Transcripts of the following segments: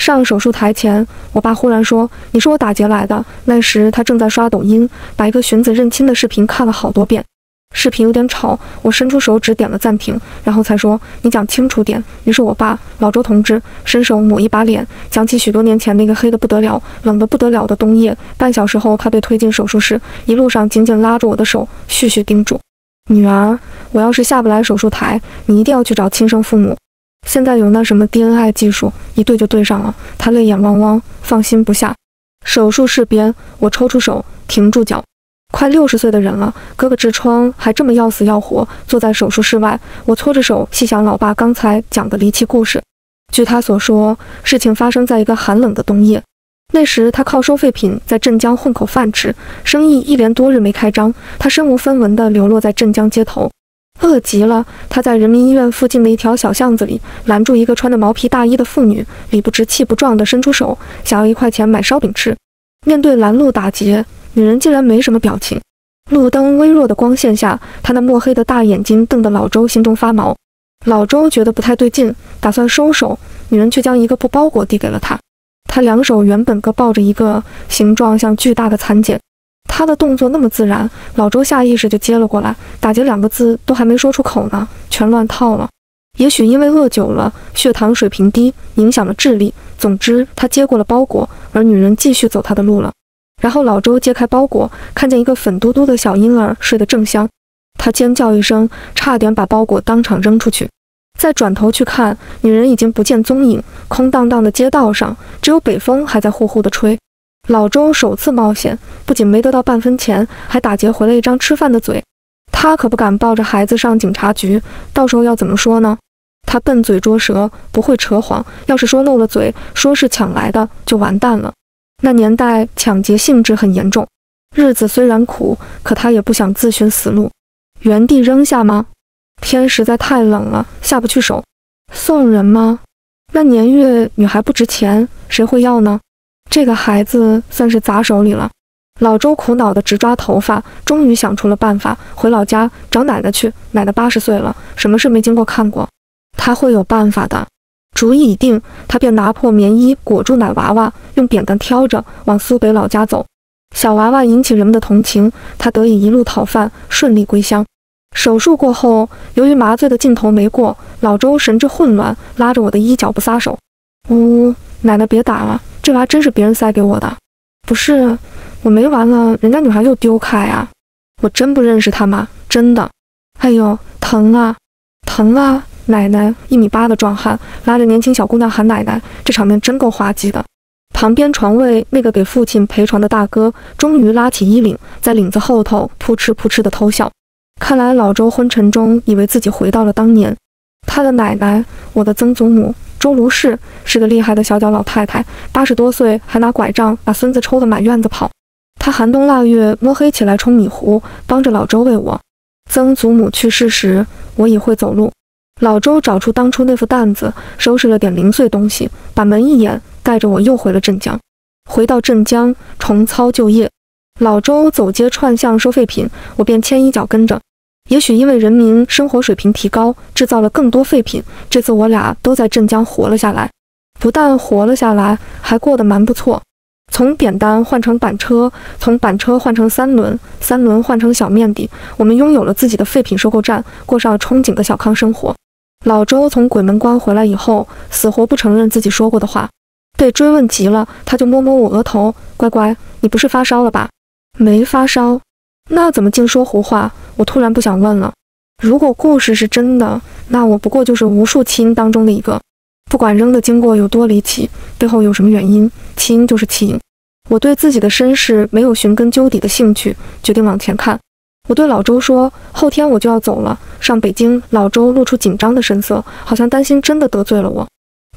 上手术台前，我爸忽然说：“你是我打劫来的。”那时他正在刷抖音，把一个寻子认亲的视频看了好多遍。视频有点吵，我伸出手指点了暂停，然后才说：“你讲清楚点。”于是我爸老周同志伸手抹一把脸，讲起许多年前那个黑得不得了、冷得不得了的冬夜。半小时后，他被推进手术室，一路上紧紧拉着我的手，絮絮叮嘱：“女儿，我要是下不来手术台，你一定要去找亲生父母。现在有那什么 DNA 技术，一对就对上了。”他泪眼汪汪，放心不下。手术室边，我抽出手，停住脚。快60岁的人了，胳膊痔疮还这么要死要活，坐在手术室外，我搓着手细想老爸刚才讲的离奇故事。据他所说，事情发生在一个寒冷的冬夜。那时他靠收废品在镇江混口饭吃，生意一连多日没开张，他身无分文地流落在镇江街头。饿极了，他在人民医院附近的一条小巷子里拦住一个穿着毛皮大衣的妇女，理不直气不壮地伸出手，想要1块钱买烧饼吃。面对拦路打劫，女人竟然没什么表情。路灯微弱的光线下，她那墨黑的大眼睛瞪得老周心中发毛。老周觉得不太对劲，打算收手，女人却将一个布包裹递给了他。他两手原本各抱着一个形状像巨大的蚕茧，他的动作那么自然，老周下意识就接了过来。打劫2个字都还没说出口呢，全乱套了。也许因为饿久了，血糖水平低，影响了智力。总之，他接过了包裹，而女人继续走她的路了。然后老周揭开包裹，看见一个粉嘟嘟的小婴儿睡得正香，他尖叫一声，差点把包裹当场扔出去。再转头去看，女人已经不见踪影，空荡荡的街道上只有北风还在呼呼地吹。老周首次冒险，不仅没得到半分钱，还打劫回了一张吃饭的嘴。他可不敢抱着孩子上警察局，到时候要怎么说呢？他笨嘴拙舌，不会扯谎，要是说漏了嘴，说是抢来的，就完蛋了。那年代抢劫性质很严重，日子虽然苦，可他也不想自寻死路。原地扔下吗？天实在太冷了，下不去手。送人吗？那年月女还不值钱，谁会要呢？这个孩子算是砸手里了。老周苦恼地直抓头发，终于想出了办法，回老家找奶奶去。奶奶80岁了，什么事没经过看过，他会有办法的。主意已定，他便拿破棉衣裹住奶娃娃，用扁担挑着往苏北老家走。小娃娃引起人们的同情，他得以一路讨饭，顺利归乡。手术过后，由于麻醉的劲头没过，老周神志混乱，拉着我的衣角不撒手。呜，奶奶别打了，这娃真是别人塞给我的。不是，我没完了，人家女孩又丢开啊！我真不认识她吗？真的。哎呦，疼啊，疼啊！奶奶1.8米的壮汉拉着年轻小姑娘喊奶奶，这场面真够滑稽的。旁边床位那个给父亲陪床的大哥终于拉起衣领，在领子后头扑哧扑哧的偷笑。看来老周昏沉中以为自己回到了当年。他的奶奶，我的曾祖母周卢氏，是个厉害的小脚老太太，80多岁还拿拐杖把孙子抽得满院子跑。她寒冬腊月摸黑起来冲米糊，帮着老周喂我。曾祖母去世时，我已会走路。老周找出当初那副担子，收拾了点零碎东西，把门一掩，带着我又回了镇江。回到镇江，重操旧业。老周走街串巷收废品，我便牵一脚跟着。也许因为人民生活水平提高，制造了更多废品，这次我俩都在镇江活了下来。不但活了下来，还过得蛮不错。从扁担换成板车，从板车换成三轮，三轮换成小面的，我们拥有了自己的废品收购站，过上了憧憬的小康生活。老周从鬼门关回来以后，死活不承认自己说过的话，被追问急了，他就摸摸我额头：“乖乖，你不是发烧了吧？”“没发烧。”“那怎么净说胡话？”我突然不想问了。如果故事是真的，那我不过就是无数弃婴当中的一个。不管扔的经过有多离奇，背后有什么原因，弃婴就是弃婴。我对自己的身世没有寻根究底的兴趣，决定往前看。我对老周说：“后天我就要走了，上北京。”老周露出紧张的神色，好像担心真的得罪了我。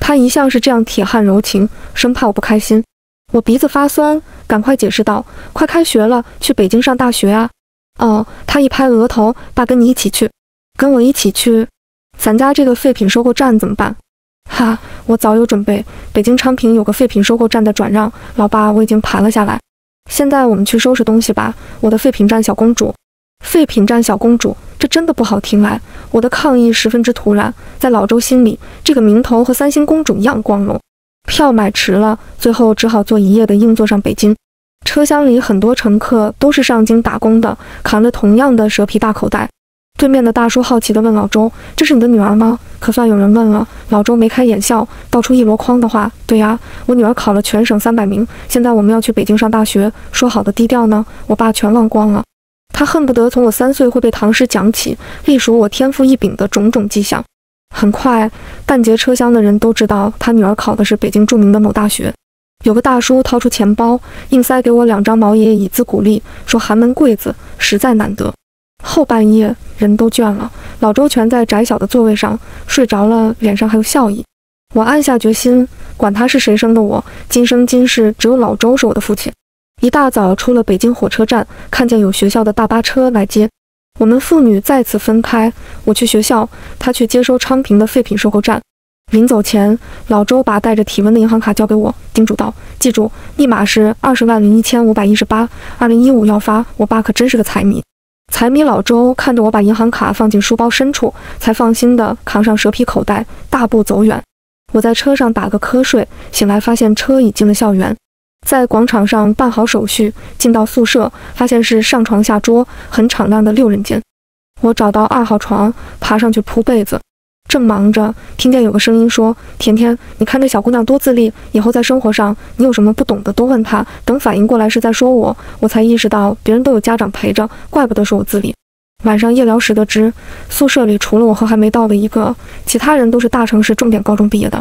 他一向是这样铁汉柔情，生怕我不开心。我鼻子发酸，赶快解释道：“快开学了，去北京上大学啊！”“哦。”他一拍额头：“爸跟你一起去。”“跟我一起去？咱家这个废品收购站怎么办？”“哈，我早有准备。北京昌平有个废品收购站在转让，老爸我已经盘了下来。现在我们去收拾东西吧。我的废品站小公主。”“废品站小公主，这真的不好听来。”我的抗议十分之突然，在老周心里，这个名头和三星公主一样光荣。票买迟了，最后只好坐一夜的硬座上北京。车厢里很多乘客都是上京打工的，扛着同样的蛇皮大口袋。对面的大叔好奇地问老周：“这是你的女儿吗？”可算有人问了。老周眉开眼笑，道出一箩筐的话：“对呀，我女儿考了全省300名，现在我们要去北京上大学，说好的低调呢，我爸全忘光了。”他恨不得从我3岁会背唐诗讲起，历数我天赋异禀的种种迹象。很快，半截车厢的人都知道他女儿考的是北京著名的某大学。有个大叔掏出钱包，硬塞给我2张毛爷爷以资鼓励，说寒门贵子实在难得。后半夜人都倦了，老周全在窄小的座位上睡着了，脸上还有笑意。我暗下决心，管他是谁生的我，今生今世只有老周是我的父亲。一大早出了北京火车站，看见有学校的大巴车来接我们，父女再次分开，我去学校，他去接收昌平的废品收购站。临走前，老周把带着体温的银行卡交给我，叮嘱道：“记住，密码是201518，2015要发。”我爸可真是个财迷。财迷老周看着我把银行卡放进书包深处，才放心地扛上蛇皮口袋，大步走远。我在车上打个瞌睡，醒来发现车已进了校园，在广场上办好手续，进到宿舍，发现是上床下桌，很敞亮的6人间。我找到2号床，爬上去铺被子。正忙着，听见有个声音说：“甜甜，你看这小姑娘多自立，以后在生活上你有什么不懂的都问她。”等反应过来是在说我，我才意识到别人都有家长陪着，怪不得说我自立。晚上夜聊时得知，宿舍里除了我和还没到的一个，其他人都是大城市重点高中毕业的。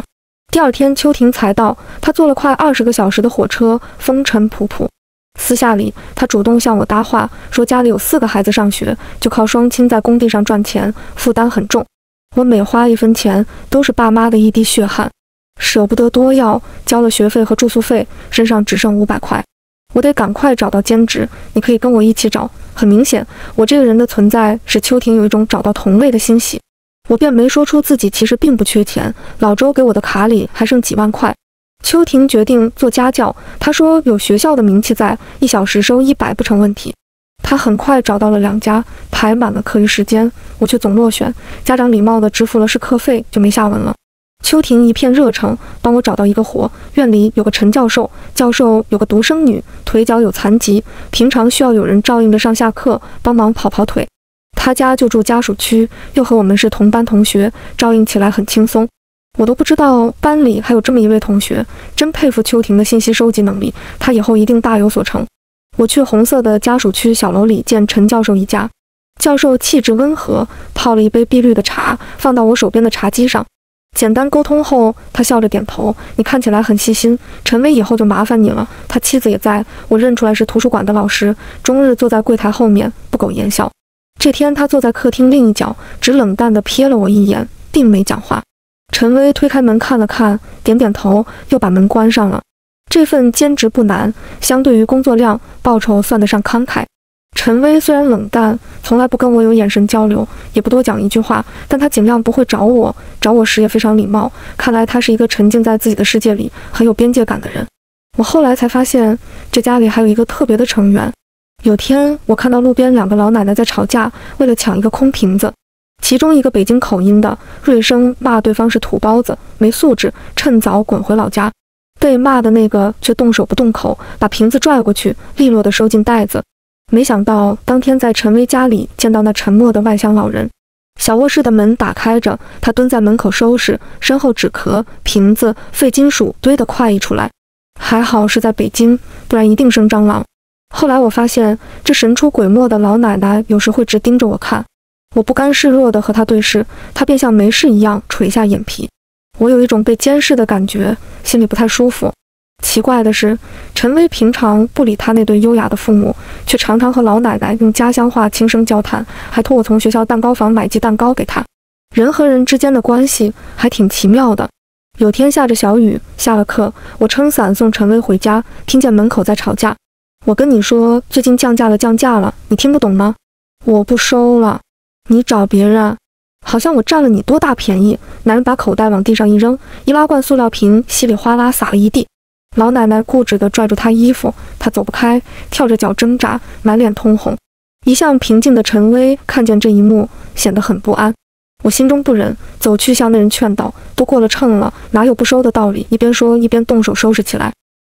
第二天秋婷才到，她坐了快20个小时的火车，风尘仆仆。私下里，她主动向我搭话，说家里有4个孩子上学，就靠双亲在工地上赚钱，负担很重。我每花1分钱，都是爸妈的一滴血汗，舍不得多要，交了学费和住宿费，身上只剩500块。我得赶快找到兼职，你可以跟我一起找。很明显，我这个人的存在使秋婷有一种找到同类的欣喜。我便没说出自己其实并不缺钱，老周给我的卡里还剩几万块。秋婷决定做家教，她说有学校的名气在，1小时收100不成问题。他很快找到了2家，排满了课余时间，我却总落选。家长礼貌地支付了试课费，就没下文了。秋婷一片热诚，帮我找到一个活。院里有个陈教授，教授有个独生女，腿脚有残疾，平常需要有人照应着上下课，帮忙跑跑腿。他家就住家属区，又和我们是同班同学，照应起来很轻松。我都不知道班里还有这么一位同学，真佩服秋婷的信息收集能力，她以后一定大有所成。我去红色的家属区小楼里见陈教授一家，教授气质温和，泡了一杯碧绿的茶，放到我手边的茶几上。简单沟通后，他笑着点头：“你看起来很细心，陈威以后就麻烦你了。”他妻子也在，我认出来是图书馆的老师，终日坐在柜台后面，不苟言笑。这天他坐在客厅另一角，只冷淡地瞥了我一眼，并没讲话。陈威推开门看了看，点点头，又把门关上了。这份兼职不难，相对于工作量，报酬算得上慷慨。陈威虽然冷淡，从来不跟我有眼神交流，也不多讲一句话，但他尽量不会找我，找我时也非常礼貌。看来他是一个沉浸在自己的世界里，很有边界感的人。我后来才发现，这家里还有一个特别的成员。有天，我看到路边2个老奶奶在吵架，为了抢一个空瓶子。其中一个北京口音的锐声骂对方是土包子，没素质，趁早滚回老家。被骂的那个却动手不动口，把瓶子拽过去，利落地收进袋子。没想到当天在陈威家里见到那沉默的外乡老人。小卧室的门打开着，他蹲在门口收拾，身后纸壳、瓶子、废金属堆得快溢出来。还好是在北京，不然一定生蟑螂。后来我发现，这神出鬼没的老奶奶有时会直盯着我看。我不甘示弱地和她对视，她便像没事一样垂下眼皮。我有一种被监视的感觉，心里不太舒服。奇怪的是，陈威平常不理他那对优雅的父母，却常常和老奶奶用家乡话轻声交谈，还托我从学校蛋糕房买鸡蛋糕给他。人和人之间的关系还挺奇妙的。有天下着小雨，下了课，我撑伞送陈威回家，听见门口在吵架。我跟你说，最近降价了，你听不懂吗？我不收了，你找别人。好像我占了你多大便宜。男人把口袋往地上一扔，易拉罐塑料瓶稀里哗啦洒了一地。老奶奶固执地拽住他衣服，他走不开，跳着脚挣扎，满脸通红。一向平静的陈威看见这一幕，显得很不安。我心中不忍，走去向那人劝道：“都过了秤了，哪有不收的道理？”一边说一边动手收拾起来。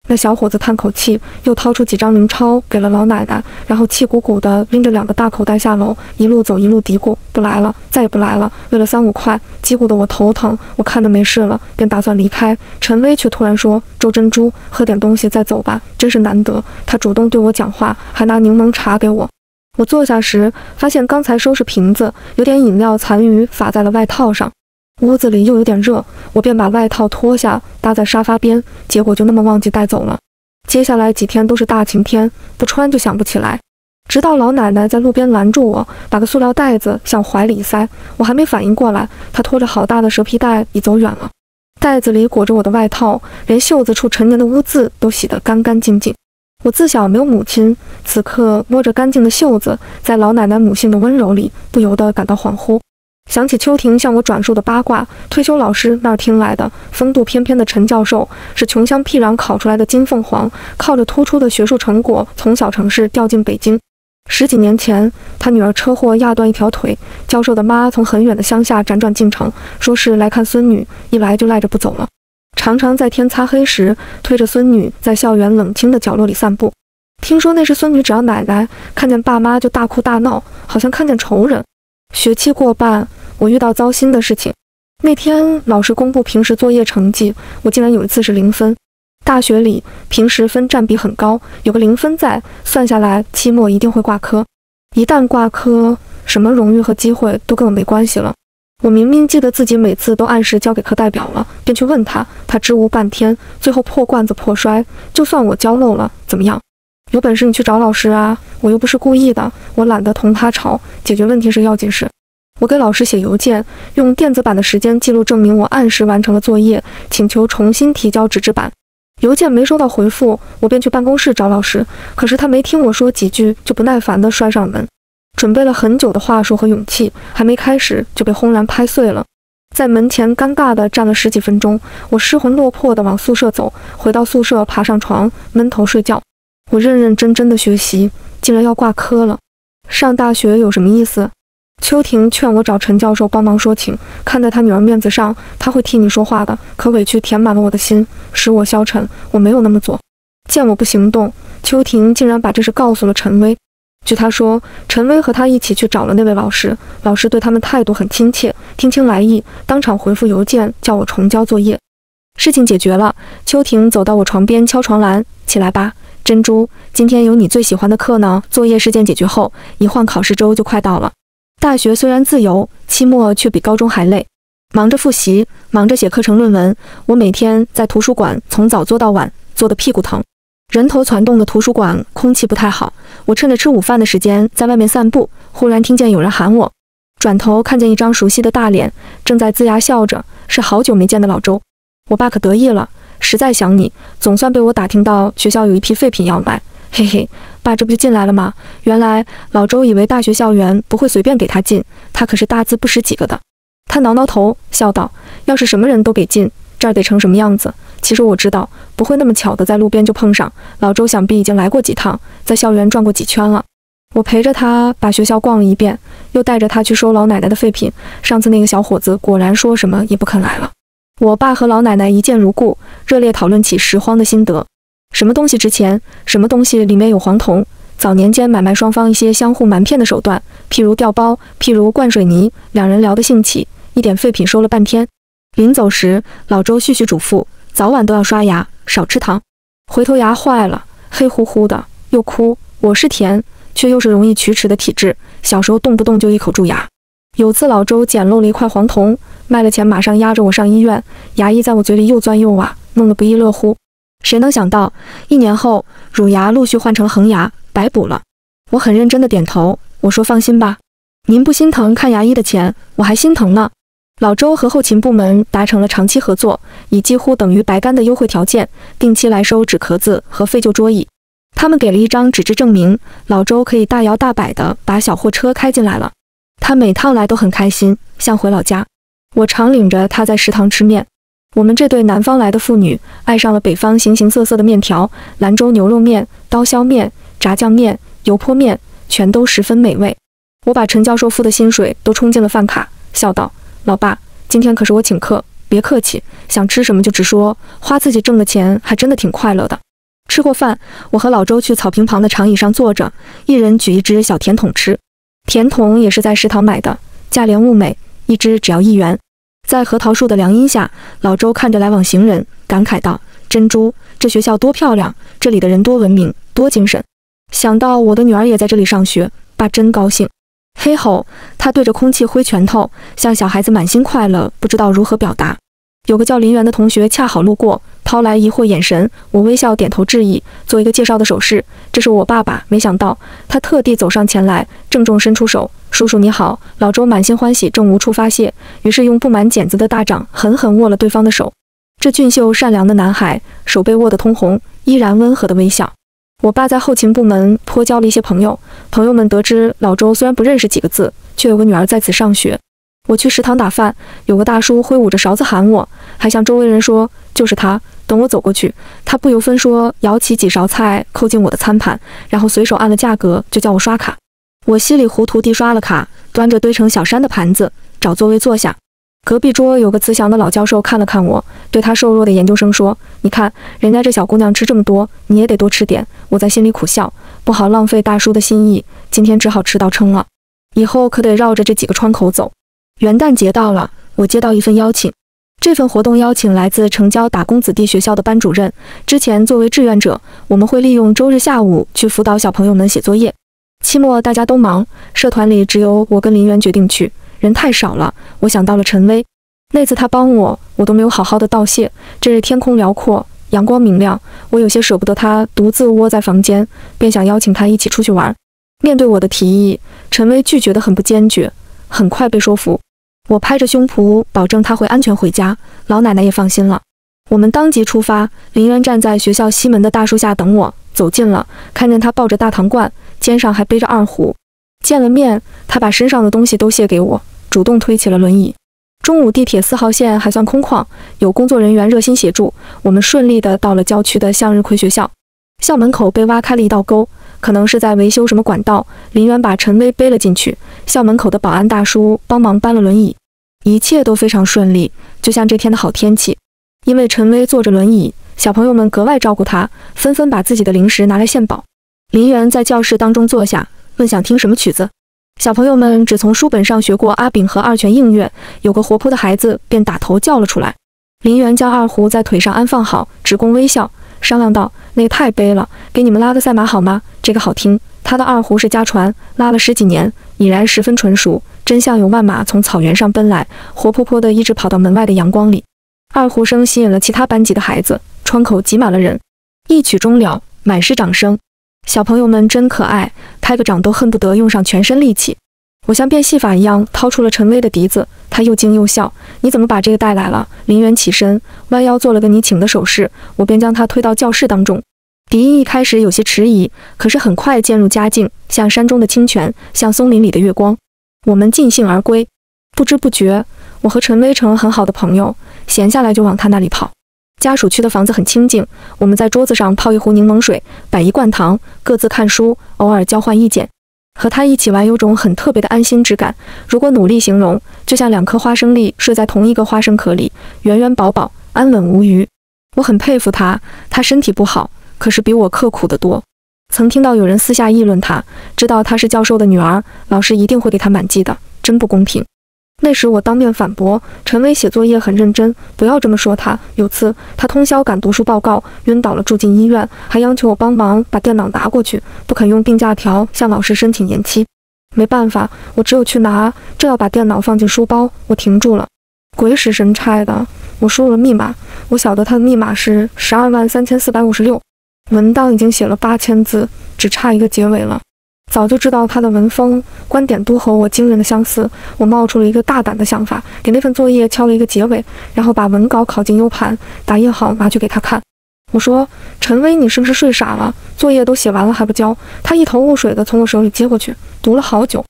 那小伙子叹口气，又掏出几张零钞给了老奶奶，然后气鼓鼓地拎着2个大口袋下楼，一路走一路嘀咕：“不来了，再也不来了。”为了3、5块，叽咕得我头疼。我看得没事了，便打算离开。陈薇却突然说：“周珍珠，喝点东西再走吧，真是难得。”她主动对我讲话，还拿柠檬茶给我。我坐下时，发现刚才收拾瓶子，有点饮料残余洒在了外套上。屋子里又有点热，我便把外套脱下搭在沙发边，结果就那么忘记带走了。接下来几天都是大晴天，不穿就想不起来。直到老奶奶在路边拦住我，把个塑料袋子向怀里一塞，我还没反应过来，她拖着好大的蛇皮袋已走远了。袋子里裹着我的外套，连袖子处陈年的污渍都洗得干干净净。我自小没有母亲，此刻摸着干净的袖子，在老奶奶母性的温柔里，不由得感到恍惚。想起秋婷向我转述的八卦，退休老师那儿听来的，风度翩翩的陈教授是穷乡僻壤考出来的金凤凰，靠着突出的学术成果从小城市调进北京。10几年前，他女儿车祸压断一条腿，教授的妈从很远的乡下辗转进城，说是来看孙女，一来就赖着不走了，常常在天擦黑时推着孙女在校园冷清的角落里散步。听说那时孙女只要奶奶看见爸妈就大哭大闹，好像看见仇人。学期过半，我遇到糟心的事情。那天老师公布平时作业成绩，我竟然有一次是0分。大学里平时分占比很高，有个0分在，算下来期末一定会挂科。一旦挂科，什么荣誉和机会都跟我没关系了。我明明记得自己每次都按时交给课代表了，便去问他，他支吾半天，最后破罐子破摔。就算我交漏了，怎么样？有本事你去找老师啊！我又不是故意的，我懒得同他吵，解决问题是要紧事。我给老师写邮件，用电子版的时间记录证明我按时完成了作业，请求重新提交纸质版。邮件没收到回复，我便去办公室找老师，可是他没听我说几句，就不耐烦地摔上门。准备了很久的话术和勇气，还没开始就被轰然拍碎了。在门前尴尬地站了10几分钟，我失魂落魄地往宿舍走，回到宿舍爬上床，闷头睡觉。我认认真真的学习，竟然要挂科了。上大学有什么意思？秋婷劝我找陈教授帮忙说情，看在他女儿面子上，他会替你说话的。可委屈填满了我的心，使我消沉。我没有那么做。见我不行动，秋婷竟然把这事告诉了陈薇。据他说，陈薇和他一起去找了那位老师，老师对他们态度很亲切，听清来意，当场回复邮件叫我重交作业。事情解决了，秋婷走到我床边敲床栏：“起来吧，珍珠，今天有你最喜欢的课呢。”作业事件解决后，一晃考试周就快到了。大学虽然自由，期末却比高中还累。忙着复习，忙着写课程论文，我每天在图书馆从早做到晚，做得屁股疼。人头攒动的图书馆空气不太好，我趁着吃午饭的时间在外面散步，忽然听见有人喊我，转头看见一张熟悉的大脸，正在龇牙笑着，是好久没见的老周。我爸可得意了，实在想你，总算被我打听到学校有一批废品要卖。嘿嘿，爸这不就进来了吗？原来老周以为大学校园不会随便给他进，他可是大字不识几个的。他挠挠头笑道，要是什么人都给进，这儿得成什么样子？其实我知道不会那么巧的在路边就碰上，老周想必已经来过几趟，在校园转过几圈了。我陪着他把学校逛了一遍，又带着他去收老奶奶的废品。上次那个小伙子果然说什么也不肯来了。我爸和老奶奶一见如故，热烈讨论起拾荒的心得。什么东西值钱，什么东西里面有黄铜，早年间买卖双方一些相互瞒骗的手段，譬如调包，譬如灌水泥，两人聊得兴起，一点废品收了半天。临走时，老周絮絮嘱咐，早晚都要刷牙，少吃糖。回头牙坏了，黑乎乎的，又哭。我是甜，却又是容易龋齿的体质，小时候动不动就一口蛀牙。有次老周捡漏了一块黄铜，卖了钱马上押着我上医院，牙医在我嘴里又钻又挖，弄得不亦乐乎。谁能想到1年后，乳牙陆续换成恒牙，白补了。我很认真的点头，我说放心吧，您不心疼看牙医的钱，我还心疼呢。老周和后勤部门达成了长期合作，以几乎等于白干的优惠条件，定期来收纸壳子和废旧桌椅。他们给了一张纸质证明，老周可以大摇大摆地把小货车开进来了。他每趟来都很开心，像回老家。我常领着他在食堂吃面。我们这对南方来的妇女爱上了北方形形色色的面条，兰州牛肉面、刀削面、炸酱面、油泼面，全都十分美味。我把陈教授付的薪水都充进了饭卡，笑道：“老爸，今天可是我请客，别客气，想吃什么就直说，花自己挣的钱还真的挺快乐的。”吃过饭，我和老周去草坪旁的长椅上坐着，一人举一只小甜筒吃。甜筒也是在食堂买的，价廉物美，一只只要1元。在核桃树的凉荫下，老周看着来往行人，感慨道：“珍珠，这学校多漂亮，这里的人多文明，多精神。想到我的女儿也在这里上学，爸真高兴。”嘿吼，他对着空气挥拳头，像小孩子满心快乐，不知道如何表达。有个叫林园的同学恰好路过，抛来疑惑眼神，我微笑点头致意，做一个介绍的手势。这是我爸爸。没想到他特地走上前来，郑重伸出手：“叔叔你好。”老周满心欢喜，正无处发泄，于是用布满茧子的大掌狠狠握了对方的手。这俊秀善良的男孩，手被握得通红，依然温和的微笑。我爸在后勤部门颇交了一些朋友，朋友们得知老周虽然不认识几个字，却有个女儿在此上学。我去食堂打饭，有个大叔挥舞着勺子喊我，还向周围人说就是他。等我走过去，他不由分说舀起几勺菜扣进我的餐盘，然后随手按了价格，就叫我刷卡。我稀里糊涂地刷了卡，端着堆成小山的盘子找座位坐下。隔壁桌有个慈祥的老教授看了看我，对他瘦弱的研究生说：“你看人家这小姑娘吃这么多，你也得多吃点。”我在心里苦笑，不好浪费大叔的心意，今天只好吃到撑了，以后可得绕着这几个窗口走。元旦节到了，我接到一份邀请，这份活动邀请来自城郊打工子弟学校的班主任。之前作为志愿者，我们会利用周日下午去辅导小朋友们写作业。期末大家都忙，社团里只有我跟林园决定去，人太少了。我想到了陈薇，那次他帮我都没有好好的道谢。这日天空辽阔，阳光明亮，我有些舍不得他独自窝在房间，便想邀请他一起出去玩。面对我的提议，陈薇拒绝得很不坚决，很快被说服。我拍着胸脯保证他会安全回家，老奶奶也放心了。我们当即出发，林园站在学校西门的大树下等我，走近了，看见他抱着大糖罐，肩上还背着2壶。见了面，他把身上的东西都卸给我，主动推起了轮椅。中午地铁4号线还算空旷，有工作人员热心协助，我们顺利地到了郊区的向日葵学校。校门口被挖开了一道沟，可能是在维修什么管道。林园把陈薇背了进去，校门口的保安大叔帮忙搬了轮椅，一切都非常顺利，就像这天的好天气。因为陈薇坐着轮椅，小朋友们格外照顾她，纷纷把自己的零食拿来献宝。林园在教室当中坐下，问想听什么曲子。小朋友们只从书本上学过阿炳和2泉映月，有个活泼的孩子便打头叫了出来。林园将2胡在腿上安放好，只供微笑，商量道：“那个太悲了，给你们拉个赛马好吗？这个好听。”他的2胡是家传，拉了10几年，已然十分纯熟，真像有万马从草原上奔来，活泼泼的一直跑到门外的阳光里。2胡声吸引了其他班级的孩子，窗口挤满了人。一曲终了，满是掌声。小朋友们真可爱，拍个掌都恨不得用上全身力气。我像变戏法一样掏出了陈薇的笛子，他又惊又笑：“你怎么把这个带来了？”林园起身，弯腰做了个你请的手势，我便将他推到教室当中。笛音一开始有些迟疑，可是很快渐入佳境，像山中的清泉，像松林里的月光。我们尽兴而归，不知不觉，我和陈薇成了很好的朋友，闲下来就往他那里跑。家属区的房子很清静，我们在桌子上泡一壶柠檬水，摆一罐糖，各自看书，偶尔交换意见。和他一起玩有种很特别的安心之感，如果努力形容，就像2颗花生粒睡在同一个花生壳里，圆圆饱饱，安稳无虞。我很佩服他，他身体不好，可是比我刻苦得多。曾听到有人私下议论他，知道他是教授的女儿，老师一定会给他满记的，真不公平。那时我当面反驳，陈薇写作业很认真，不要这么说她。有次她通宵赶读书报告，晕倒了住进医院，还央求我帮忙把电脑拿过去，不肯用病假条向老师申请延期。没办法，我只有去拿，正要把电脑放进书包，我停住了。鬼使神差的，我输入了密码，我晓得她的密码是123456，文档已经写了8000字，只差一个结尾了。早就知道他的文风观点都和我惊人的相似，我冒出了一个大胆的想法，给那份作业敲了一个结尾，然后把文稿拷进 U 盘，打印好拿去给他看。我说：“陈薇，你是不是睡傻了？作业都写完了还不交？”他一头雾水地从我手里接过去，读了好久。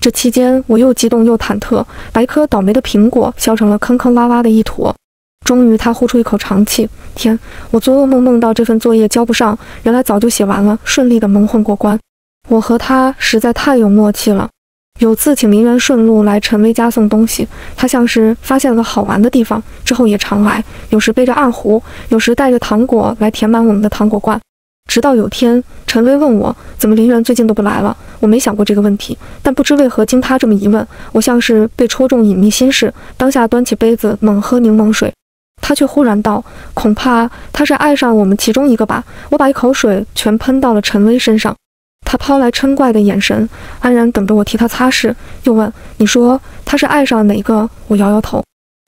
这期间我又激动又忐忑，把一颗倒霉的苹果削成了坑坑洼洼的一坨。终于他呼出一口长气，天，我做噩梦梦到这份作业交不上，原来早就写完了，顺利的蒙混过关。我和他实在太有默契了。有次请林园顺路来陈薇家送东西，他像是发现了个好玩的地方，之后也常来，有时背着二胡，有时带着糖果来填满我们的糖果罐。直到有天，陈薇问我怎么林园最近都不来了，我没想过这个问题，但不知为何经他这么一问，我像是被戳中隐秘心事，当下端起杯子猛喝柠檬水。他却忽然道：“恐怕他是爱上我们其中一个吧。”我把一口水全喷到了陈薇身上。他抛来嗔怪的眼神，安然等着我替他擦拭，又问：“你说他是爱上哪个？”我摇摇头。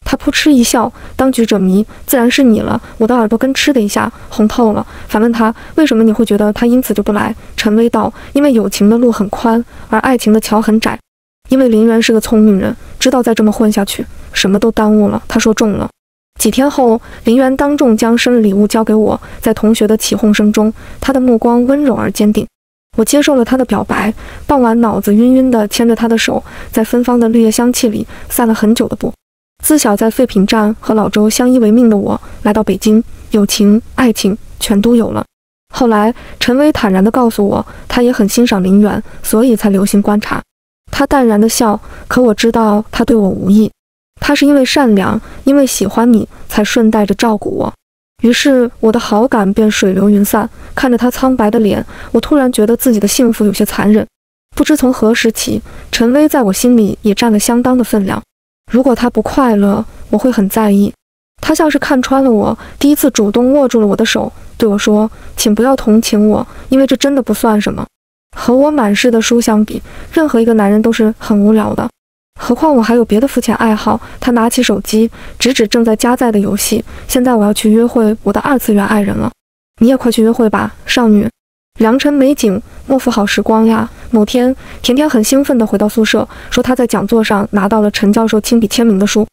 他扑哧一笑，当局者迷，自然是你了。我的耳朵根嗤的一下红透了，反问他：“为什么你会觉得他因此就不来？”陈薇道：“因为友情的路很宽，而爱情的桥很窄。因为林园是个聪明人，知道再这么混下去，什么都耽误了。”他说中了。几天后，林园当众将生日礼物交给我，在同学的起哄声中，他的目光温柔而坚定。我接受了他的表白，傍晚脑子晕晕地牵着他的手，在芬芳的绿叶香气里散了很久的步。自小在废品站和老周相依为命的我，来到北京，友情、爱情全都有了。后来，陈薇坦然地告诉我，他也很欣赏林园，所以才留心观察。他淡然地笑，可我知道他对我无意。他是因为善良，因为喜欢你，才顺带着照顾我。于是我的好感便水流云散。看着他苍白的脸，我突然觉得自己的幸福有些残忍。不知从何时起，陈薇在我心里也占了相当的分量。如果他不快乐，我会很在意。他像是看穿了我，第一次主动握住了我的手，对我说：“请不要同情我，因为这真的不算什么。和我满室的书相比，任何一个男人都是很无聊的。何况我还有别的肤浅爱好。”他拿起手机，指指正在加载的游戏。现在我要去约会我的二次元爱人了，你也快去约会吧，少女。良辰美景，莫负好时光呀。某天，甜甜很兴奋地回到宿舍，说她在讲座上拿到了陈教授亲笔签名的书。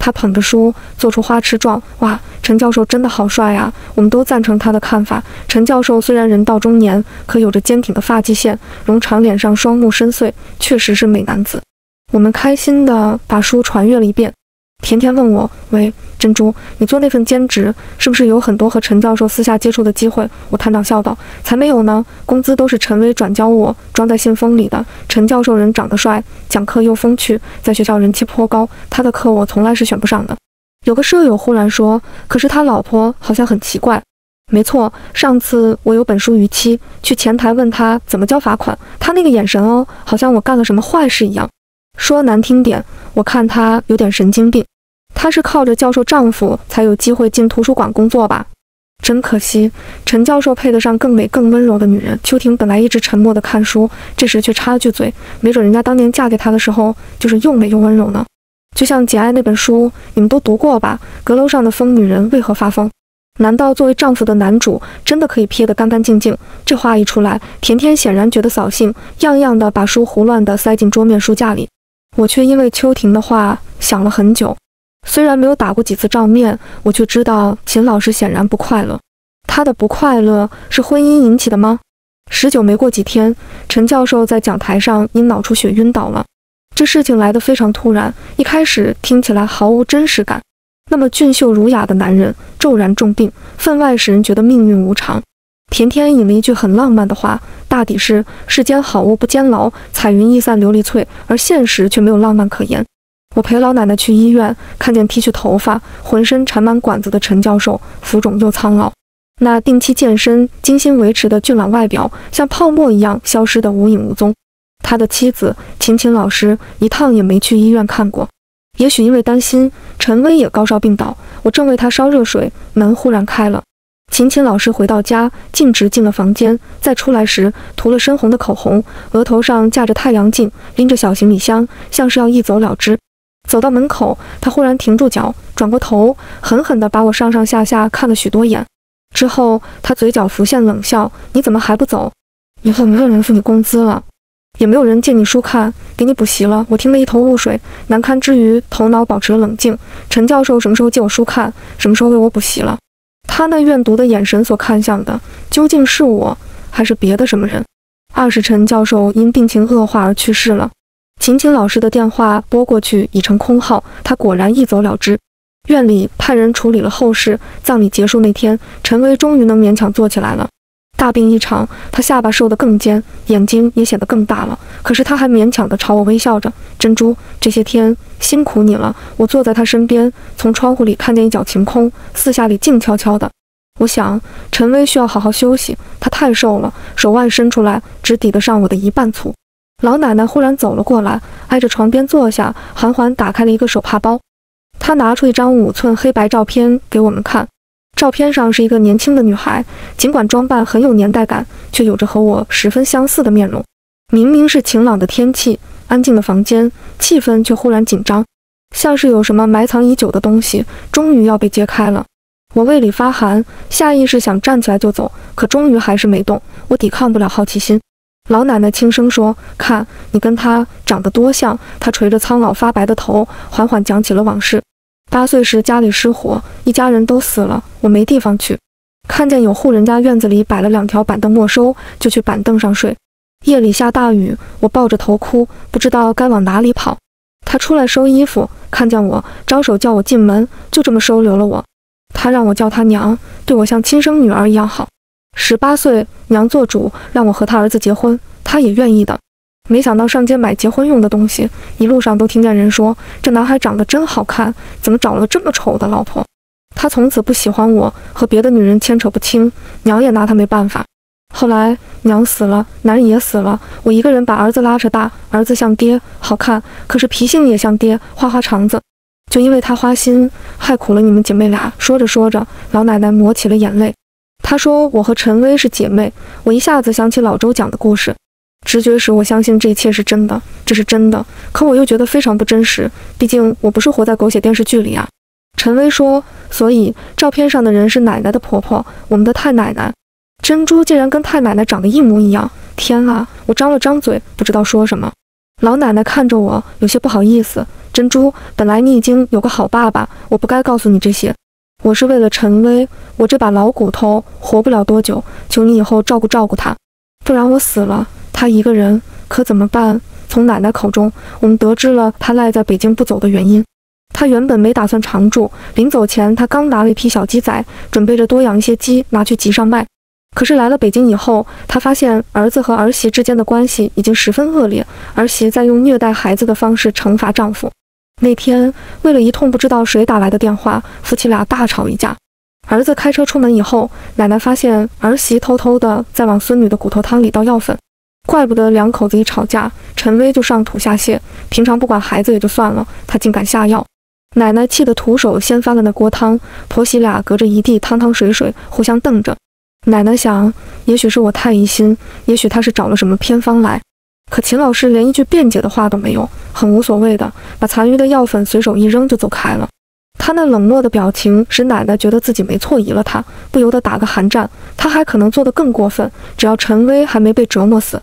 她捧着书，做出花痴状。哇，陈教授真的好帅呀！我们都赞成他的看法。陈教授虽然人到中年，可有着坚挺的发际线，容长脸上双目深邃，确实是美男子。我们开心地把书传阅了一遍。甜甜问我：“喂，珍珠，你做那份兼职是不是有很多和陈教授私下接触的机会？”我坦荡笑道：“才没有呢，工资都是陈薇转交我，装在信封里的。陈教授人长得帅，讲课又风趣，在学校人气颇高，他的课我从来是选不上的。”有个舍友忽然说：“可是他老婆好像很奇怪。”没错，上次我有本书逾期，去前台问他怎么交罚款，他那个眼神哦，好像我干了什么坏事一样。说难听点，我看他有点神经病。她是靠着教授丈夫才有机会进图书馆工作吧？真可惜，陈教授配得上更美更温柔的女人。秋婷本来一直沉默地看书，这时却插了句嘴：“没准人家当年嫁给他的时候，就是又美又温柔呢。”就像《简爱》那本书，你们都读过吧？阁楼上的疯女人为何发疯？难道作为丈夫的男主真的可以撇得干干净净？这话一出来，甜甜显然觉得扫兴，样样的把书胡乱地塞进桌面书架里。我却因为秋婷的话想了很久。虽然没有打过几次照面，我却知道秦老师显然不快乐。他的不快乐是婚姻引起的吗？19没过几天，陈教授在讲台上因脑出血晕倒了。这事情来得非常突然，一开始听起来毫无真实感。那么俊秀儒雅的男人骤然重病，分外使人觉得命运无常。甜甜引了一句很浪漫的话，大抵是世间好物不坚牢，彩云易散琉璃脆，而现实却没有浪漫可言。我陪老奶奶去医院，看见剃去头发、浑身缠满管子的陈教授，浮肿又苍老。那定期健身、精心维持的俊朗外表，像泡沫一样消失得无影无踪。他的妻子秦老师一趟也没去医院看过。也许因为担心陈薇也高烧病倒，我正为他烧热水，门忽然开了。秦老师回到家，径直进了房间，再出来时涂了深红的口红，额头上架着太阳镜，拎着小行李箱，像是要一走了之。走到门口，他忽然停住脚，转过头，狠狠地把我上上下下看了许多眼。之后，他嘴角浮现冷笑：“你怎么还不走？以后没有人付你工资了，也没有人借你书看，给你补习了。”我听得一头雾水，难堪之余，头脑保持了冷静。陈教授什么时候借我书看？什么时候为我补习了？他那怨毒的眼神所看向的，究竟是我，还是别的什么人？20陈教授因病情恶化而去世了。秦老师的电话拨过去已成空号，他果然一走了之。院里派人处理了后事，葬礼结束那天，陈薇终于能勉强坐起来了。大病一场，他下巴瘦得更尖，眼睛也显得更大了。可是他还勉强地朝我微笑着。珍珠，这些天辛苦你了。我坐在他身边，从窗户里看见一角晴空，四下里静悄悄的。我想陈薇需要好好休息，她太瘦了，手腕伸出来只抵得上我的一半粗。老奶奶忽然走了过来，挨着床边坐下，缓缓打开了一个手帕包。她拿出一张5寸黑白照片给我们看。照片上是一个年轻的女孩，尽管装扮很有年代感，却有着和我十分相似的面容。明明是晴朗的天气，安静的房间，气氛却忽然紧张，像是有什么埋藏已久的东西终于要被揭开了。我胃里发寒，下意识想站起来就走，可终于还是没动。我抵抗不了好奇心。老奶奶轻声说：“看，你跟她长得多像。”她垂着苍老发白的头，缓缓讲起了往事。8岁时家里失火，一家人都死了，我没地方去。看见有户人家院子里摆了2条板凳没收，就去板凳上睡。夜里下大雨，我抱着头哭，不知道该往哪里跑。他出来收衣服，看见我，招手叫我进门，就这么收留了我。他让我叫他娘，对我像亲生女儿一样好。18岁，娘做主，让我和他儿子结婚，他也愿意的。没想到上街买结婚用的东西，一路上都听见人说这男孩长得真好看，怎么找了这么丑的老婆。他从此不喜欢我，和别的女人牵扯不清，娘也拿他没办法。后来娘死了，男人也死了，我一个人把儿子拉扯大，儿子像爹，好看，可是脾性也像爹，花花肠子。就因为他花心，害苦了你们姐妹俩。说着说着，老奶奶抹起了眼泪。她说我和陈薇是姐妹，我一下子想起老周讲的故事。直觉使我相信这一切是真的，这是真的，可我又觉得非常不真实，毕竟我不是活在狗血电视剧里啊。陈薇说，所以照片上的人是奶奶的婆婆，我们的太奶奶。珍珠竟然跟太奶奶长得一模一样，天啊！我张了张嘴，不知道说什么。老奶奶看着我，有些不好意思。珍珠，本来你已经有个好爸爸，我不该告诉你这些。我是为了陈薇，我这把老骨头活不了多久，求你以后照顾照顾他，不然我死了，他一个人可怎么办？从奶奶口中，我们得知了他赖在北京不走的原因。他原本没打算常住，临走前他刚拿了一批小鸡仔，准备着多养一些鸡拿去集上卖。可是来了北京以后，他发现儿子和儿媳之间的关系已经十分恶劣，儿媳在用虐待孩子的方式惩罚丈夫。那天为了一通不知道谁打来的电话，夫妻俩大吵一架。儿子开车出门以后，奶奶发现儿媳偷偷的在往孙女的骨头汤里倒药粉。怪不得两口子一吵架，陈薇就上吐下泻，平常不管孩子也就算了，她竟敢下药。奶奶气得徒手掀翻了那锅汤，婆媳俩隔着一地汤汤水水，互相瞪着。奶奶想，也许是我太疑心，也许她是找了什么偏方来。可秦老师连一句辩解的话都没有，很无所谓的把残余的药粉随手一扔就走开了。他那冷漠的表情使奶奶觉得自己没错疑了他，不由得打个寒战。他还可能做得更过分，只要陈薇还没被折磨死。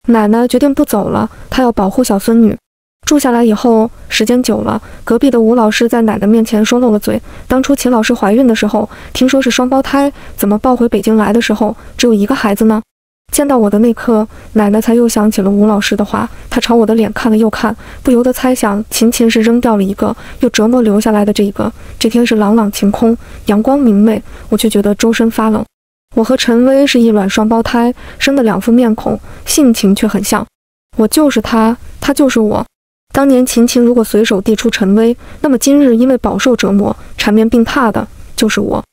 奶奶决定不走了，她要保护小孙女。住下来以后，时间久了，隔壁的吴老师在奶奶面前说漏了嘴。当初秦老师怀孕的时候，听说是双胞胎，怎么抱回北京来的时候只有一个孩子呢？见到我的那刻，奶奶才又想起了吴老师的话。她朝我的脸看了又看，不由得猜想秦是扔掉了一个，又折磨留下来的这一个。这天是朗朗晴空，阳光明媚，我却觉得周身发冷。我和陈薇是一卵双胞胎，生的2副面孔，性情却很像。我就是他，他就是我。当年秦如果随手递出陈薇，那么今日因为饱受折磨，缠绵病榻的就是我。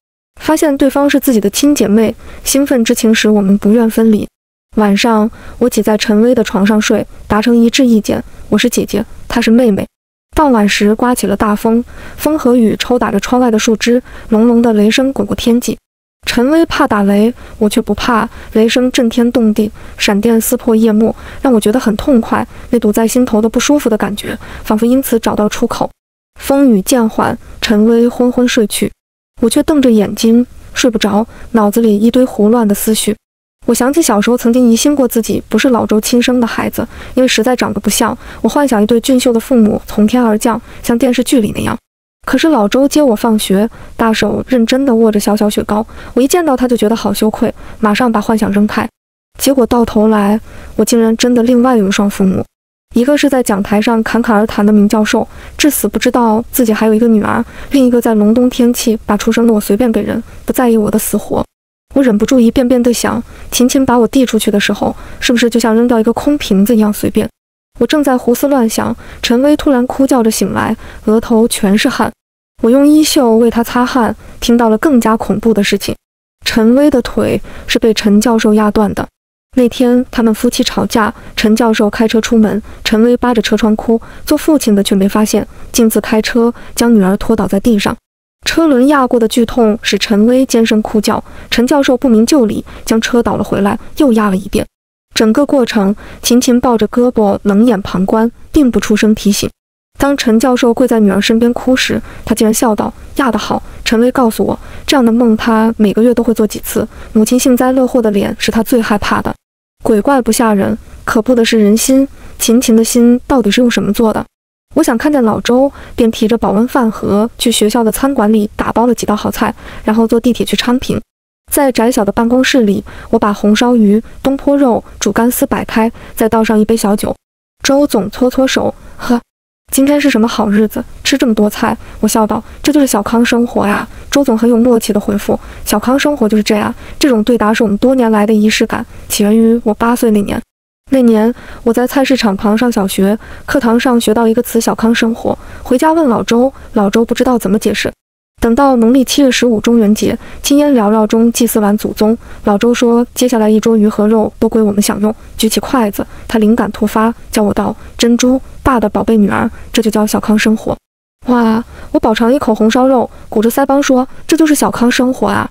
发现对方是自己的亲姐妹，兴奋之情使我们不愿分离。晚上，我挤在陈薇的床上睡，达成一致意见，我是姐姐，她是妹妹。傍晚时刮起了大风，风和雨抽打着窗外的树枝，隆隆的雷声滚过天际。陈薇怕打雷，我却不怕，雷声震天动地，闪电撕破夜幕，让我觉得很痛快，那堵在心头的不舒服的感觉仿佛因此找到出口。风雨渐缓，陈薇昏昏睡去，我却瞪着眼睛睡不着，脑子里一堆胡乱的思绪。我想起小时候曾经疑心过自己不是老周亲生的孩子，因为实在长得不像。我幻想一对俊秀的父母从天而降，像电视剧里那样。可是老周接我放学，大手认真地握着小小雪糕，我一见到他就觉得好羞愧，马上把幻想扔开。结果到头来，我竟然真的另外有一双父母，一个是在讲台上侃侃而谈的名教授，至死不知道自己还有一个女儿；另一个在隆冬天气把出生的我随便给人，不在意我的死活。我忍不住一遍遍地想，秦秦把我递出去的时候，是不是就像扔掉一个空瓶子一样随便？我正在胡思乱想，陈薇突然哭叫着醒来，额头全是汗。我用衣袖为她擦汗，听到了更加恐怖的事情。陈薇的腿是被陈教授压断的。那天他们夫妻吵架，陈教授开车出门，陈薇扒着车窗哭，做父亲的却没发现，径自开车将女儿拖倒在地上。车轮压过的剧痛使陈薇尖声哭叫，陈教授不明就里，将车倒了回来，又压了一遍。整个过程，秦秦抱着胳膊冷眼旁观，并不出声提醒。当陈教授跪在女儿身边哭时，他竟然笑道：“压得好。”陈薇告诉我，这样的梦他每个月都会做几次。母亲幸灾乐祸的脸是他最害怕的。鬼怪不吓人，可怖的是人心。秦秦的心到底是用什么做的？我想看见老周，便提着保温饭盒去学校的餐馆里打包了几道好菜，然后坐地铁去昌平。在窄小的办公室里，我把红烧鱼、东坡肉、煮干丝摆开，再倒上一杯小酒。周总搓搓手，呵，今天是什么好日子，吃这么多菜？我笑道：“这就是小康生活呀。”周总很有默契地回复：“小康生活就是这样。”这种对答是我们多年来的仪式感，起源于我8岁那年。那年我在菜市场旁上小学，课堂上学到一个词“小康生活”，回家问老周，老周不知道怎么解释。等到农历7月15中元节，金烟缭绕中祭祀完祖宗，老周说接下来一桌鱼和肉都归我们享用。举起筷子，他灵感突发，叫我道：“珍珠，爸的宝贝女儿，这就叫小康生活。”哇！我饱尝一口红烧肉，鼓着腮帮说：“这就是小康生活啊！”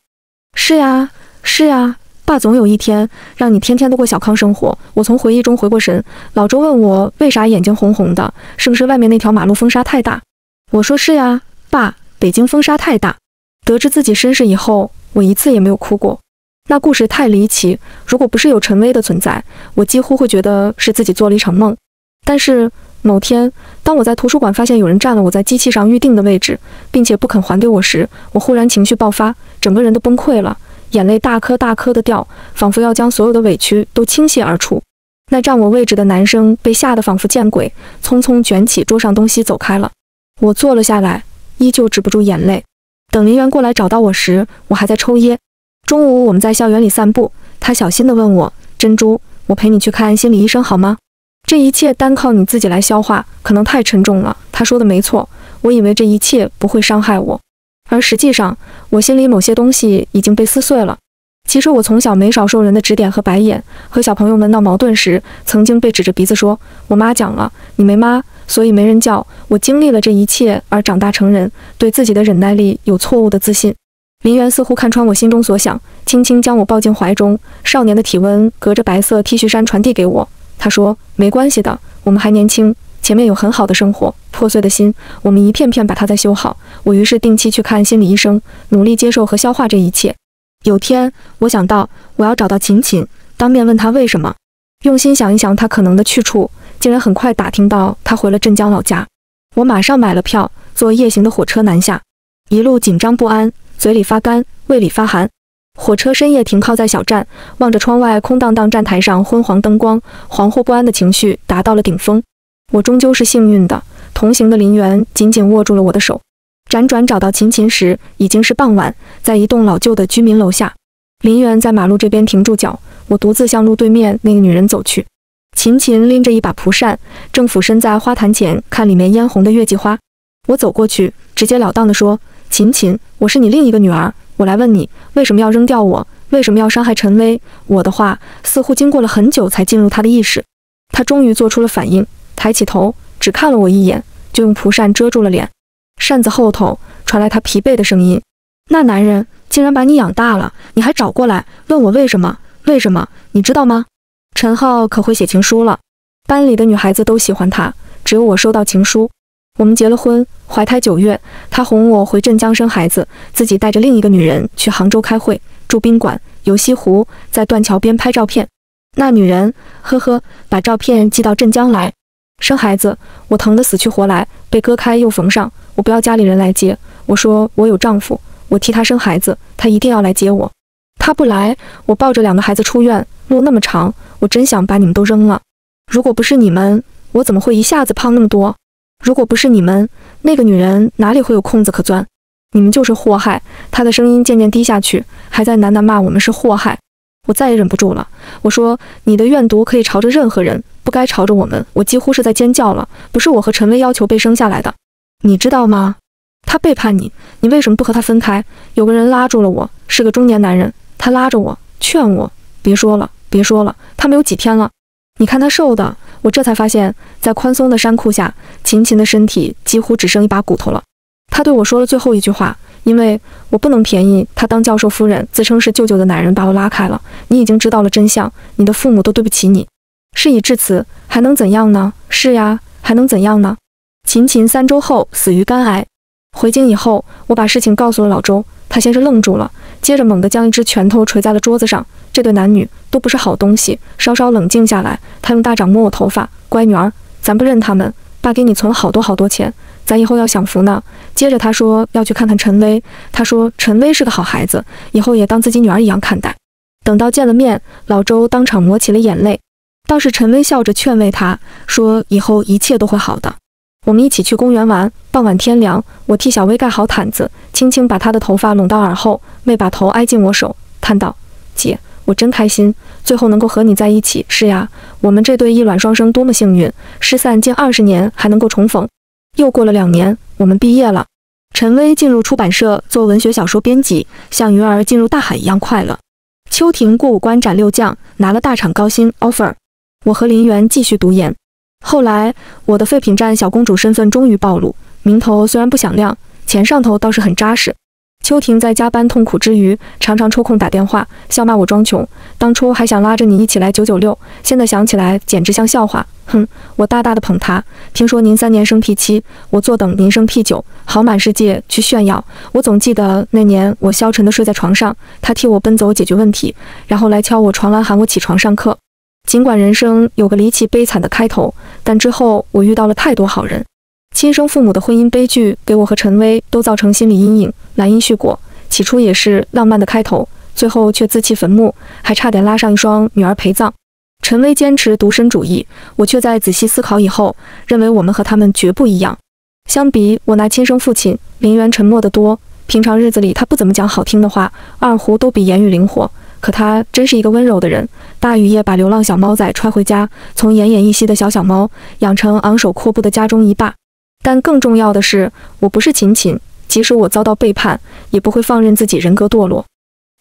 是呀，是呀，爸总有一天让你天天都过小康生活。我从回忆中回过神，老周问我为啥眼睛红红的，是不是外面那条马路风沙太大？我说是呀，爸，北京风沙太大。得知自己身世以后，我一次也没有哭过。那故事太离奇，如果不是有陈薇的存在，我几乎会觉得是自己做了一场梦。但是某天，当我在图书馆发现有人占了我在机器上预定的位置，并且不肯还给我时，我忽然情绪爆发，整个人都崩溃了，眼泪大颗大颗的掉，仿佛要将所有的委屈都倾泻而出。那占我位置的男生被吓得仿佛见鬼，匆匆卷起桌上东西走开了。我坐了下来，依旧止不住眼泪。等林园过来找到我时，我还在抽噎。中午我们在校园里散步，他小心地问我：“珍珠，我陪你去看心理医生好吗？这一切单靠你自己来消化，可能太沉重了。”他说的没错，我以为这一切不会伤害我，而实际上，我心里某些东西已经被撕碎了。其实我从小没少受人的指点和白眼，和小朋友们闹矛盾时，曾经被指着鼻子说：“我妈讲了，你没妈，所以没人叫。”我经历了这一切而长大成人，对自己的忍耐力有错误的自信。林园似乎看穿我心中所想，轻轻将我抱进怀中，少年的体温隔着白色 T 恤衫传递给我。他说：“没关系的，我们还年轻，前面有很好的生活。破碎的心，我们一片片把它再修好。”我于是定期去看心理医生，努力接受和消化这一切。有天，我想到我要找到秦秦，当面问他为什么。用心想一想他可能的去处，竟然很快打听到他回了镇江老家。我马上买了票，坐夜行的火车南下，一路紧张不安，嘴里发干，胃里发寒。火车深夜停靠在小站，望着窗外空荡荡站台上昏黄灯光，惶惑不安的情绪达到了顶峰。我终究是幸运的，同行的林园紧紧握住了我的手。辗转找到秦秦时，已经是傍晚，在一栋老旧的居民楼下。林园在马路这边停住脚，我独自向路对面那个女人走去。秦秦拎着一把蒲扇，正俯身在花坛前看里面嫣红的月季花。我走过去，直截了当地说：“秦秦，我是你另一个女儿，我来问你，为什么要扔掉我？为什么要伤害陈薇？”我的话似乎经过了很久才进入他的意识。他终于做出了反应，抬起头，只看了我一眼，就用蒲扇遮住了脸。扇子后头传来他疲惫的声音：“那男人竟然把你养大了，你还找过来问我为什么？为什么？你知道吗？陈浩可会写情书了，班里的女孩子都喜欢他，只有我收到情书。我们结了婚，怀胎9月，他哄我回镇江生孩子，自己带着另一个女人去杭州开会，住宾馆，游西湖，在断桥边拍照片。那女人，呵呵，把照片寄到镇江来。生孩子，我疼得死去活来，被割开又缝上。我不要家里人来接，我说我有丈夫，我替他生孩子，他一定要来接我。他不来，我抱着2个孩子出院，路那么长，我真想把你们都扔了。如果不是你们，我怎么会一下子胖那么多？如果不是你们，那个女人哪里会有空子可钻？你们就是祸害。他的声音渐渐低下去，还在喃喃骂我们是祸害。我再也忍不住了，我说你的怨毒可以朝着任何人，不该朝着我们。我几乎是在尖叫了，不是我和陈薇要求被生下来的，你知道吗？他背叛你，你为什么不和他分开？有个人拉住了我，是个中年男人，他拉着我，劝我别说了，别说了，他没有几天了，你看他瘦的。我这才发现，在宽松的衫裤下，秦秦的身体几乎只剩一把骨头了。他对我说了最后一句话，因为我不能便宜他当教授夫人自称是舅舅的男人把我拉开了。你已经知道了真相，你的父母都对不起你。事已至此，还能怎样呢？是呀，还能怎样呢？秦秦3周后死于肝癌。回京以后，我把事情告诉了老周，他先是愣住了，接着猛地将一只拳头捶在了桌子上。这对男女都不是好东西。稍稍冷静下来，他用大掌摸我头发，乖女儿，咱不认他们，爸给你存了好多好多钱，咱以后要享福呢。接着他说要去看看陈薇，他说陈薇是个好孩子，以后也当自己女儿一样看待。等到见了面，老周当场抹起了眼泪，倒是陈薇笑着劝慰他，说以后一切都会好的。我们一起去公园玩，傍晚天凉，我替小薇盖好毯子，轻轻把她的头发拢到耳后，妹把头挨进我手，叹道：姐，我真开心，最后能够和你在一起。是呀，我们这对异卵双生多么幸运，失散近20年还能够重逢。又过了2年，我们毕业了。陈薇进入出版社做文学小说编辑，像鱼儿进入大海一样快乐。秋婷过5关斩6将，拿了大厂高薪 offer。我和林媛继续读研。后来，我的废品站小公主身份终于暴露，名头虽然不响亮，钱上头倒是很扎实。秋婷在加班痛苦之余，常常抽空打电话，笑骂我装穷。当初还想拉着你一起来996，现在想起来简直像笑话。哼，我大大的捧他。听说您3年生 P7，我坐等您生 P9，好满世界去炫耀。我总记得那年我消沉地睡在床上，他替我奔走解决问题，然后来敲我床栏喊我起床上课。尽管人生有个离奇悲惨的开头，但之后我遇到了太多好人。亲生父母的婚姻悲剧给我和陈薇都造成心理阴影。兰因絮果起初也是浪漫的开头，最后却自弃坟墓，还差点拉上一双女儿陪葬。陈薇坚持独身主义，我却在仔细思考以后，认为我们和他们绝不一样。相比我那亲生父亲，林媛沉默得多，平常日子里他不怎么讲好听的话，二胡都比言语灵活。可他真是一个温柔的人，大雨夜把流浪小猫仔揣回家，从奄奄一息的小猫养成昂首阔步的家中一霸。但更重要的是，我不是秦秦，即使我遭到背叛，也不会放任自己人格堕落。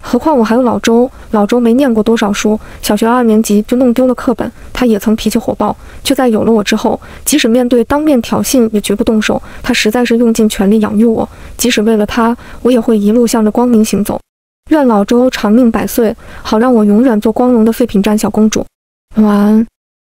何况我还有老周，老周没念过多少书，小学2年级就弄丢了课本。他也曾脾气火爆，却在有了我之后，即使面对当面挑衅也绝不动手。他实在是用尽全力养育我，即使为了他，我也会一路向着光明行走。愿老周长命100岁，好让我永远做光荣的废品站小公主。晚安。